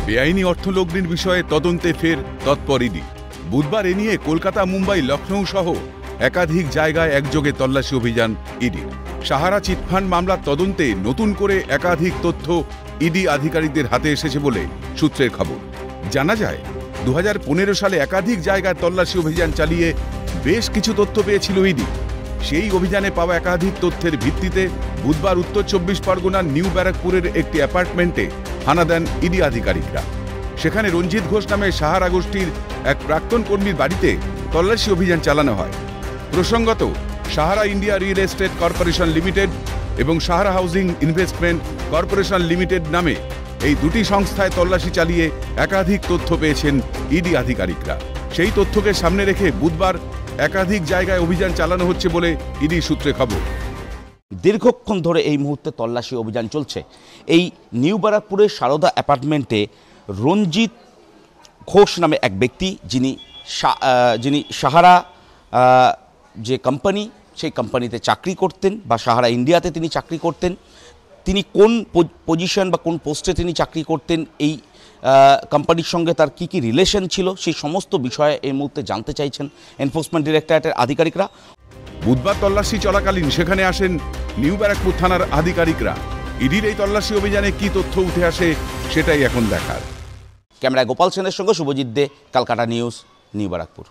বেআইনি অর্থলগ্নির বিষয়ে তদন্তে ফের তৎপর ইডি। বুধবার এ নিয়ে কলকাতা, মুম্বাই, লখনৌ সহ একাধিক জায়গায় একযোগে তল্লাশি অভিযান ইডির। সাহারা চিটফান্ড মামলার তদন্তে নতুন করে একাধিক তথ্য ইডি আধিকারিকদের হাতে এসেছে বলে সূত্রের খবর। জানা যায় 2015 সালে একাধিক জায়গায় তল্লাশি অভিযান চালিয়ে বেশ কিছু তথ্য পেয়েছিল ইডি। সেই অভিযানে পাওয়া একাধিক তথ্যের ভিত্তিতে বুধবার উত্তর 24 পরগনার নিউ ব্যারাকপুরের একটি অ্যাপার্টমেন্টে হানা দেন ইডি আধিকারিকরা। সেখানে রঞ্জিত ঘোষ নামে সাহারা গোষ্ঠীর এক প্রাক্তন কর্মীর বাড়িতে তল্লাশি অভিযান চালানো হয়। প্রসঙ্গত, Sahara India real estate corporation limited এবং Sahara housing investment corporation limited নামে এই দুটি সংস্থায় তল্লাশি চালিয়ে একাধিক তথ্য পেয়েছেন ইডি আধিকারিকরা। সেই তথ্যকে সামনে রেখে বুধবার একাধিক জায়গায় অভিযান চালানো হচ্ছে বলে ইডি সূত্রে খবর। দীর্ঘক্ষণ ধরে এই মুহূর্তে তল্লাশি অভিযান চলছে এই নিউ ব্যারাকপুরের সারদা অ্যাপার্টমেন্টে। রঞ্জিত ঘোষ নামে এক ব্যক্তি, যিনি সাহারা যে কোম্পানি, সেই কোম্পানিতে চাকরি করতেন বা সাহারা ইন্ডিয়াতে তিনি চাকরি করতেন। তিনি কোন পজিশন বা কোন পোস্টে তিনি চাকরি করতেন, এই কোম্পানির সঙ্গে তার কী কী রিলেশন ছিল, সেই সমস্ত বিষয়ে এই মুহূর্তে জানতে চাইছেন এনফোর্সমেন্ট ডিরেক্টরেটের আধিকারিকরা। বুধবার তল্লাশি চলাকালীন সেখানে আসেন নিউ ব্যারাকপুর থানার আধিকারিকরা। ইডির এই তল্লাশি অভিযানে কী তথ্য উঠে আসে সেটাই এখন দেখার। ক্যামেরায় গোপাল সেনের সঙ্গে শুভজিৎ দে, ক্যালকাটা নিউজ, নিউ ব্যারাকপুর।